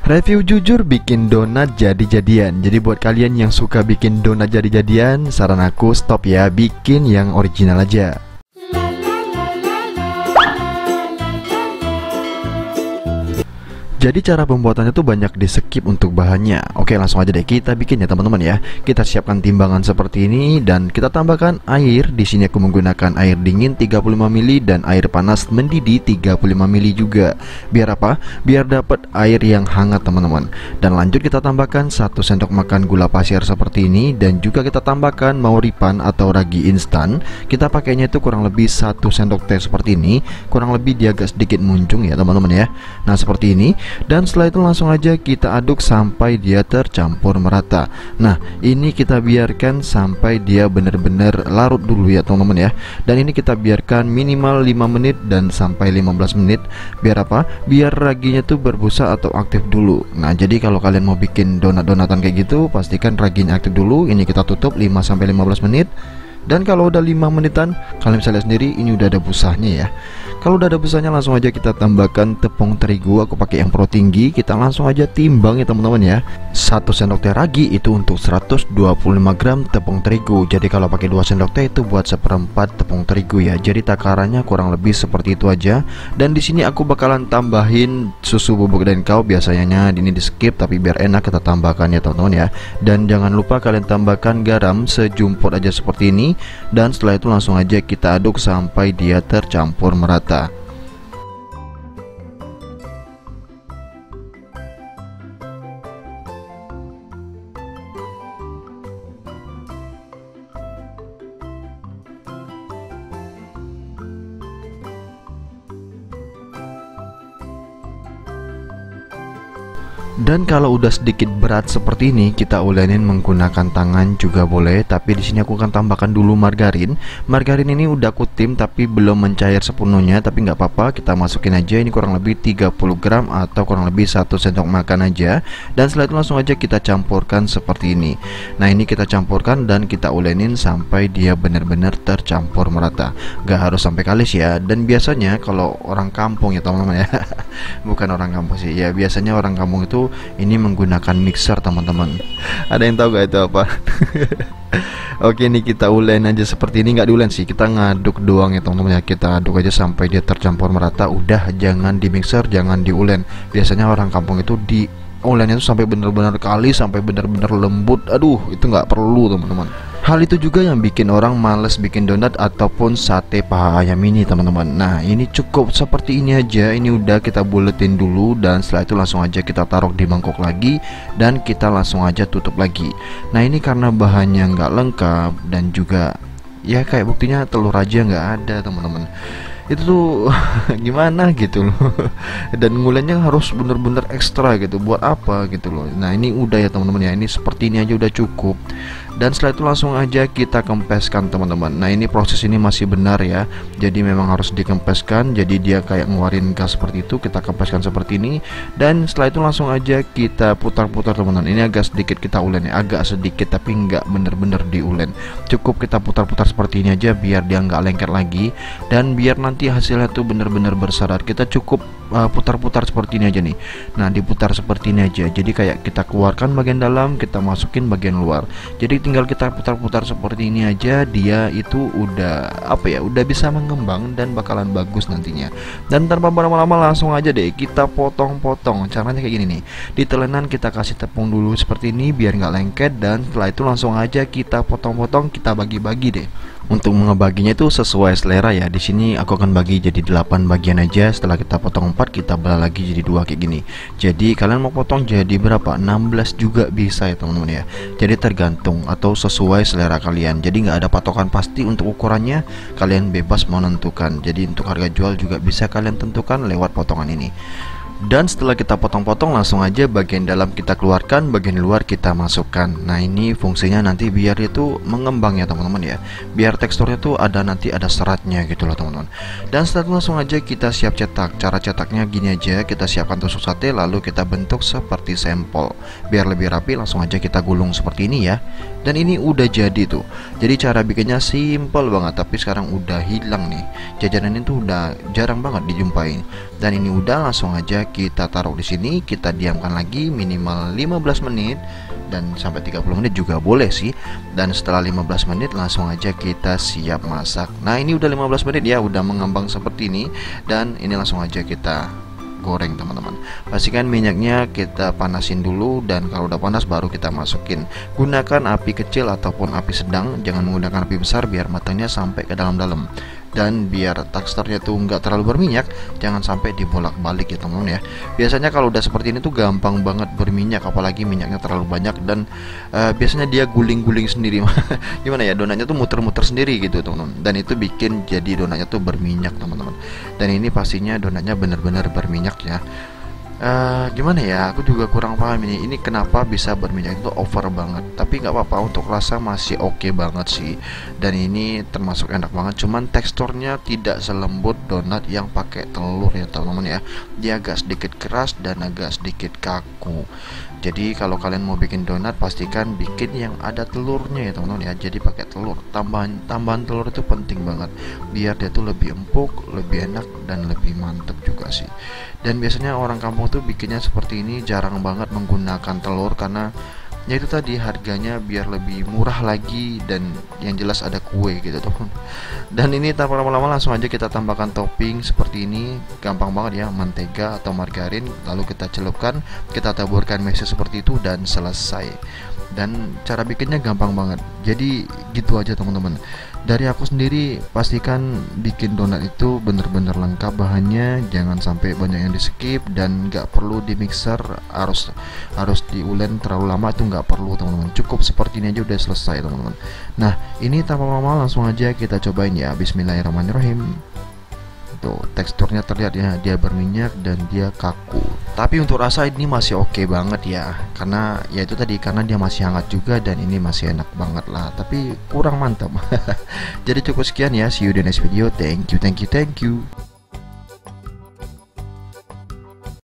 Review jujur bikin donat jadi-jadian. Jadi buat kalian yang suka bikin donat jadi-jadian, saran aku stop ya, bikin yang original aja. Jadi cara pembuatannya tuh banyak di skip untuk bahannya. Oke, langsung aja deh kita bikin ya teman-teman ya. Kita siapkan timbangan seperti ini dan kita tambahkan air. Di sini aku menggunakan air dingin 35 ml dan air panas mendidih 35 ml juga. Biar apa? Biar dapat air yang hangat teman-teman. Dan lanjut kita tambahkan 1 sendok makan gula pasir seperti ini dan juga kita tambahkan mauripan atau ragi instan. Kita pakainya itu kurang lebih 1 sendok teh seperti ini. Kurang lebih dia agak sedikit muncung ya teman-teman ya. Nah, seperti ini. Dan setelah itu langsung aja kita aduk sampai dia tercampur merata. Nah, ini kita biarkan sampai dia benar-benar larut dulu ya teman-teman ya. Dan ini kita biarkan minimal 5 menit dan sampai 15 menit. Biar apa? Biar raginya tuh berbusa atau aktif dulu. Nah, jadi kalau kalian mau bikin donat-donatan kayak gitu, pastikan raginya aktif dulu. Ini kita tutup 5 sampai 15 menit. Dan kalau udah 5 menitan, kalian bisa lihat sendiri ini udah ada busanya ya. Kalau udah ada busanya langsung aja kita tambahkan tepung terigu. Aku pakai yang pro tinggi. Kita langsung aja timbang ya teman-teman ya. 1 sendok teh ragi itu untuk 125 gram tepung terigu. Jadi kalau pakai 2 sendok teh itu buat 1/4 tepung terigu ya. Jadi takarannya kurang lebih seperti itu aja. Dan di sini aku bakalan tambahin susu bubuk dan kau. Biasanya ini di skip tapi biar enak kita tambahkan ya teman-teman ya. Dan jangan lupa kalian tambahkan garam sejumput aja seperti ini. Dan setelah itu langsung aja kita aduk sampai dia tercampur merata. Dan kalau udah sedikit berat seperti ini, kita ulenin menggunakan tangan juga boleh. Tapi di sini aku akan tambahkan dulu margarin. Margarin ini udah aku tim tapi belum mencair sepenuhnya, tapi nggak apa-apa, kita masukin aja. Ini kurang lebih 30 gram atau kurang lebih 1 sendok makan aja. Dan setelah itu langsung aja kita campurkan seperti ini. Nah, ini kita campurkan dan kita ulenin sampai dia benar-benar tercampur merata. Nggak harus sampai kalis ya. Dan biasanya kalau orang kampung ya teman-teman ya, bukan orang kampung sih ya, biasanya orang kampung itu ini menggunakan mixer teman-teman. Ada yang tahu gak itu apa? Oke, ini kita ulen aja seperti ini. Nggak diulen sih, kita ngaduk doang ya teman-teman ya. Kita aduk aja sampai dia tercampur merata. Udah, jangan di mixer, jangan diulen. Biasanya orang kampung itu di ulennya itu sampai benar-benar kalis, sampai benar-benar lembut. Aduh, itu nggak perlu teman-teman. Hal itu juga yang bikin orang males bikin donat ataupun sate paha ayam ini teman-teman. Nah, ini cukup seperti ini aja. Ini udah kita buletin dulu dan setelah itu langsung aja kita taruh di mangkok lagi dan kita langsung aja tutup lagi. Nah, ini karena bahannya nggak lengkap dan juga ya kayak buktinya telur aja nggak ada teman-teman. Itu tuh gimana gitu loh. Dan ngulennya harus bener-bener ekstra gitu. Buat apa gitu loh. Nah, ini udah ya teman-teman ya. Ini seperti ini aja udah cukup. Dan setelah itu langsung aja kita kempeskan teman-teman. Nah, ini proses ini masih benar ya. Jadi memang harus dikempeskan. Jadi dia kayak ngeluarin gas seperti itu. Kita kempeskan seperti ini. Dan setelah itu langsung aja kita putar-putar teman-teman. Ini agak sedikit kita ulen ya. Agak sedikit tapi nggak bener-bener diulen. Cukup kita putar-putar seperti ini aja biar dia nggak lengket lagi. Dan biar nanti hasilnya tuh bener-bener bersarat. Kita cukup putar-putar seperti ini aja nih. Nah, diputar seperti ini aja. Jadi kayak kita keluarkan bagian dalam, kita masukin bagian luar. Jadi tinggal kita putar-putar seperti ini aja. Dia itu udah apa ya, udah bisa mengembang dan bakalan bagus nantinya. Dan tanpa berlama-lama langsung aja deh kita potong-potong. Caranya kayak gini nih. Di telenan kita kasih tepung dulu seperti ini biar nggak lengket. Dan setelah itu langsung aja kita potong-potong, kita bagi-bagi deh. Untuk ngebaginya itu sesuai selera ya. Di sini aku akan bagi jadi 8 bagian aja. Setelah kita potong 4, kita belah lagi jadi 2 kayak gini. Jadi kalian mau potong jadi berapa? 16 juga bisa ya teman-teman ya. Jadi tergantung atau sesuai selera kalian. Jadi nggak ada patokan pasti untuk ukurannya. Kalian bebas mau menentukan. Jadi untuk harga jual juga bisa kalian tentukan lewat potongan ini. Dan setelah kita potong-potong langsung aja bagian dalam kita keluarkan, bagian luar kita masukkan. Nah, ini fungsinya nanti biar itu mengembang ya teman-teman ya. Biar teksturnya tuh nanti ada seratnya gitu loh teman-teman. Dan setelah itu langsung aja kita siap cetak. Cara cetaknya gini aja, kita siapkan tusuk sate lalu kita bentuk seperti sampel. Biar lebih rapi langsung aja kita gulung seperti ini ya. Dan ini udah jadi tuh. Jadi cara bikinnya simple banget, tapi sekarang udah hilang nih. Jajanan itu udah jarang banget dijumpain. Dan ini udah langsung aja kita taruh di sini, kita diamkan lagi minimal 15 menit dan sampai 30 menit juga boleh sih. Dan setelah 15 menit langsung aja kita siap masak. Nah, ini udah 15 menit ya, udah mengambang seperti ini, dan ini langsung aja kita goreng teman-teman. Pastikan minyaknya kita panasin dulu, dan kalau udah panas baru kita masukin. Gunakan api kecil ataupun api sedang, jangan menggunakan api besar biar matangnya sampai ke dalam-dalam. Dan biar teksturnya tuh nggak terlalu berminyak, jangan sampai dibolak-balik ya teman-teman ya. Biasanya kalau udah seperti ini tuh gampang banget berminyak, apalagi minyaknya terlalu banyak, dan biasanya dia guling-guling sendiri. Gimana ya, donatnya tuh muter-muter sendiri gitu teman-teman, dan itu bikin jadi donatnya tuh berminyak teman-teman. Dan ini pastinya donatnya benar-benar berminyak ya. Gimana ya, aku juga kurang paham ini kenapa bisa berminyak itu over banget. Tapi nggak apa-apa, untuk rasa masih oke banget sih, dan ini termasuk enak banget. Cuman teksturnya tidak selembut donat yang pakai telur ya teman-teman ya. Dia agak sedikit keras dan agak sedikit kaku. Jadi kalau kalian mau bikin donat, pastikan bikin yang ada telurnya ya teman-teman ya. Jadi pakai telur, tambahan telur itu penting banget biar dia tuh lebih empuk, lebih enak, dan lebih mantep juga sih. Dan biasanya orang kampung tuh bikinnya seperti ini, jarang banget menggunakan telur, karena ya itu tadi, harganya biar lebih murah lagi, dan yang jelas ada kue gitu teman. Dan ini tanpa lama-lama langsung aja kita tambahkan topping seperti ini, gampang banget ya, mentega atau margarin, lalu kita celupkan, kita taburkan meses seperti itu, dan selesai. Dan cara bikinnya gampang banget, jadi gitu aja teman-teman. Dari aku sendiri, pastikan bikin donat itu bener-bener lengkap bahannya, jangan sampai banyak yang di skip, dan nggak perlu di mixer harus diulen terlalu lama, itu nggak perlu teman-teman. Cukup seperti ini aja udah selesai teman-teman. Nah, ini tanpa lama-lama langsung aja kita cobain ya. Bismillahirrahmanirrahim. Tuh, teksturnya terlihat ya, dia berminyak dan dia kaku. Tapi untuk rasa ini masih oke banget ya, karena ya itu tadi, karena dia masih hangat juga, dan ini masih enak banget lah. Tapi kurang mantap. Jadi cukup sekian ya, see you di next video. Thank you.